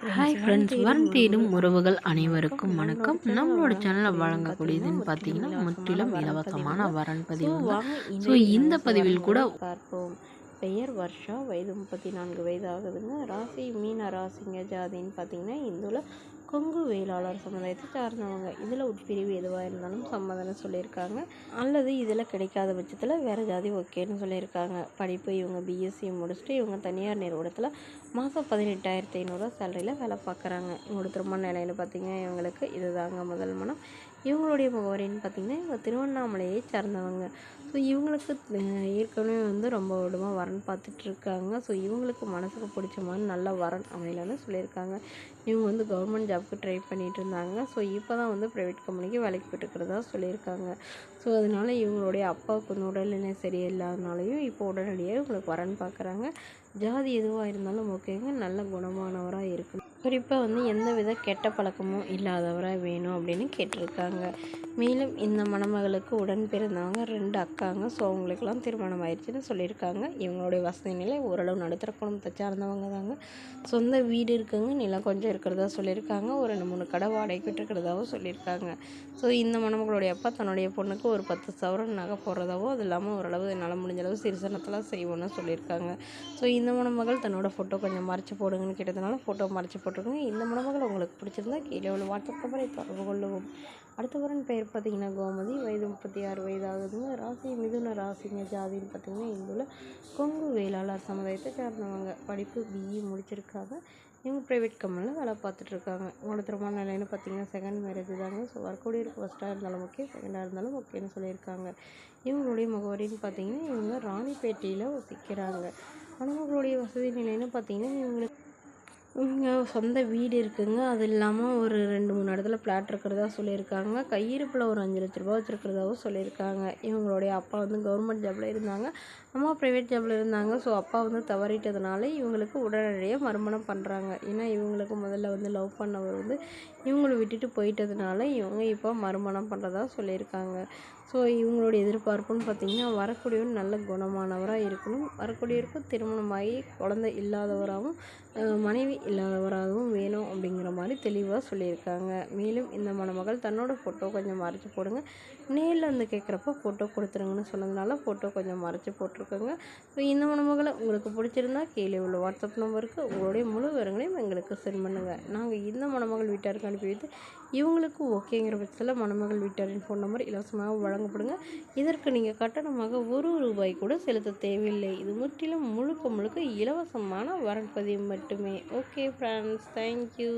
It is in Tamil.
ஹாய் ஃப்ரெண்ட்ஸ், வரன் தேடும் உறவுகள் அனைவருக்கும் வணக்கம். நம்மளோட சேனலில் வழங்கக்கூடியதுன்னு பார்த்தீங்கன்னா முற்றிலும் இலவசமான வரன் பதிவு தான். ஸோ இந்த பதிவில் கூட பார்ப்போம். பெயர் வர்ஷா, வயது 34 வயது ஆகுதுங்க. ராசி மீன ராசிங்க. ஜாதின்னு பார்த்தீங்கன்னா இந்துல கொங்கு வேளாளர் சமுதாயத்தை சார்ந்தவங்க. இதில் உட்பிரிவு எதுவாக இருந்தாலும் சம்மதம்னு சொல்லியிருக்காங்க. அல்லது இதில் கிடைக்காத பட்சத்தில் வேறு ஜாதி ஓகேன்னு சொல்லியிருக்காங்க. படிப்பு இவங்க பிஎஸ்சி முடிச்சுட்டு இவங்க தனியார் நிறுவனத்தில் மாதம் 18,500 சேலரியில் வேலை பார்க்குறாங்க. இவங்களோட திருமண நிலைன்னு பார்த்திங்கன்னா இவங்களுக்கு இதுதாங்க முதல் மனம். இவங்களுடைய முகவரின்னு பார்த்திங்கன்னா இவங்க திருவண்ணாமலையை சார்ந்தவங்க. ஸோ இவங்களுக்கு ஏற்கனவே ரொம்ப வருடமாக வரன் பார்த்துட்ருக்காங்க. ஸோ இவங்களுக்கு மனசுக்கு பிடிச்ச மாதிரி நல்ல வரன் அமையலன்னு சொல்லியிருக்காங்க. இவங்க கவர்மெண்ட் ஜாப்க்கு ட்ரை பண்ணிகிட்டு இருந்தாங்க. ஸோ இப்போ தான் ப்ரைவேட் கம்பெனிக்கு வேலைக்கு போய்ட்டுருக்கிறதா சொல்லியிருக்காங்க. ஸோ அதனால் இவங்களுடைய அப்பாவுக்கு உடல்நிலை சரியில்லாதனாலையும் இப்போ உடனடியாக இவங்களுக்கு வரன் பார்க்குறாங்க. ஜாதி எதுவாக இருந்தாலும் ஓகேங்க, நல்ல குணமானவராக இருக்கணும். குறிப்பாக எந்த வித கெட்ட பழக்கமும் இல்லாதவராக வேணும் அப்படின்னு கேட்டிருக்காங்க. மேலும் இந்த மணமகளுக்கு உடன் பிறந்தவங்க 2 அக்காங்க. ஸோ அவங்களுக்கெல்லாம் திருமணம் ஆயிடுச்சுன்னு சொல்லியிருக்காங்க. இவங்களுடைய வசதி நிலை ஓரளவு நடுத்தர குடும்பத்தை சார்ந்தவங்க தாங்க. சொந்த வீடு இருக்குங்க, நிலம் கொஞ்சம் இருக்கிறதா சொல்லியிருக்காங்க. ஒரு 2-3 கடை வாடகைக்கு விட்டுருக்கிறதாவும் சொல்லியிருக்காங்க. ஸோ இந்த மணமகளுடைய அப்பா தன்னுடைய பொண்ணுக்கு ஒரு 10 சவரன் நகை போடுறதாவோ, அது இல்லாமல் ஓரளவு என்னால் முடிஞ்ச அளவு சிறுசனத்தெல்லாம் செய்வோன்னு சொல்லியிருக்காங்க. ஸோ இந்த மணமகள் தன்னோட ஃபோட்டோ கொஞ்சம் மறைச்சி போடுங்கன்னு கேட்டதுனால ஃபோட்டோ மறைச்சி போட்டிருக்கோங்க. இந்த மணமகள் உங்களுக்கு பிடிச்சிருந்தா கீழே உள்ள வாட்ஸ்அப் நம்பரை தொடர்பு கொள்ளவும். அடுத்த வரன் பெயர் பார்த்திங்கன்னா கோமதி, வயது 36 வயது ஆகுதுங்க. ராசி மிதுன ராசிங்க. ஜாதின்னு பார்த்திங்கன்னா இந்துல கொங்கு வேளாளர் சமுதாயத்தை சார்ந்தவங்க. படிப்பு பிஇ முடிச்சிருக்காங்க. இவங்க ப்ரைவேட் கம்பெனியில் வேலை பார்த்துட்ருக்காங்க. உங்களோட திருமண நிலைன்னு பார்த்திங்கன்னா செகண்ட் மேரேஜ் தாங்க. ஸோ வரக்கூடிய இருக்கு ஃபஸ்ட்டாக இருந்தாலும் ஓகே, செகண்டாக இருந்தாலும் ஓகேன்னு சொல்லியிருக்காங்க. இவங்களுடைய முகவரின்னு பார்த்திங்கன்னா இவங்க ராணிப்பேட்டையில் வசிக்கிறாங்க. மணமகளுடைய வசதி நிலைன்னு பார்த்திங்கன்னா இவங்க சொந்த வீடு இருக்குங்க. அது இல்லாமல் ஒரு 2-3 இடத்துல ஃப்ளாட் இருக்கிறதா சொல்லியிருக்காங்க. கையிருப்பில் ஒரு 5 லட்ச ரூபா வச்சுருக்கிறதாவும் சொல்லியிருக்காங்க. இவங்களுடைய அப்பா கவர்மெண்ட் ஜாபில் இருந்தாங்க, அம்மா ப்ரைவேட் ஜாபில் இருந்தாங்க. ஸோ அப்பா தவறிட்டதுனால இவங்களுக்கு உடனடியாக மறுமணம் பண்ணுறாங்க. ஏன்னா இவங்களுக்கு முதல்ல லவ் பண்ணவர் இவங்களை விட்டுட்டு போயிட்டதுனால இவங்க இப்போ மறுமணம் பண்ணுறதா சொல்லியிருக்காங்க. ஸோ இவங்களுடைய எதிர்பார்ப்புன்னு பார்த்திங்கன்னா வரக்கூடியவர் நல்ல குணமானவராக இருக்கணும். வரக்கூடியவருக்கு திருமணமாகி குழந்தை இல்லாதவராகவும் மனைவி இல்லாதவராகவும் வேணும் அப்படிங்கிற மாதிரி தெளிவாக சொல்லியிருக்காங்க. மேலும் இந்த மணமகள் தன்னோட ஃபோட்டோ கொஞ்சம் மறைச்சி போடுங்க, நேரில் கேட்குறப்ப ஃபோட்டோ கொடுத்துருங்கன்னு சொன்னதுனால ஃபோட்டோ கொஞ்சம் மறைச்சி போட்டிருக்கோங்க. ஸோ இந்த மணமகளை உங்களுக்கு பிடிச்சிருந்தா கீழே உள்ள வாட்ஸ்அப் நம்பருக்கு உங்களுடைய முழு விவரங்களையும் எங்களுக்கு சென்ட் பண்ணுங்கள். நாங்கள் இந்த மணமகள் வீட்டாருக்கு அனுப்பி வைத்து இவங்களுக்கு ஓகேங்கிற பட்சத்தில் மணமகள் வீட்டாரின் ஃபோன் நம்பர் இலவசமாக வழங்கப்படுங்க. இதற்கு நீங்கள் கட்டணமாக ₹1 கூட செலுத்த தேவையில்லை. இது முற்றிலும் முழுக்க இலவசமான வரன் பதிவு மட்டுமே. Okay friends, thank you.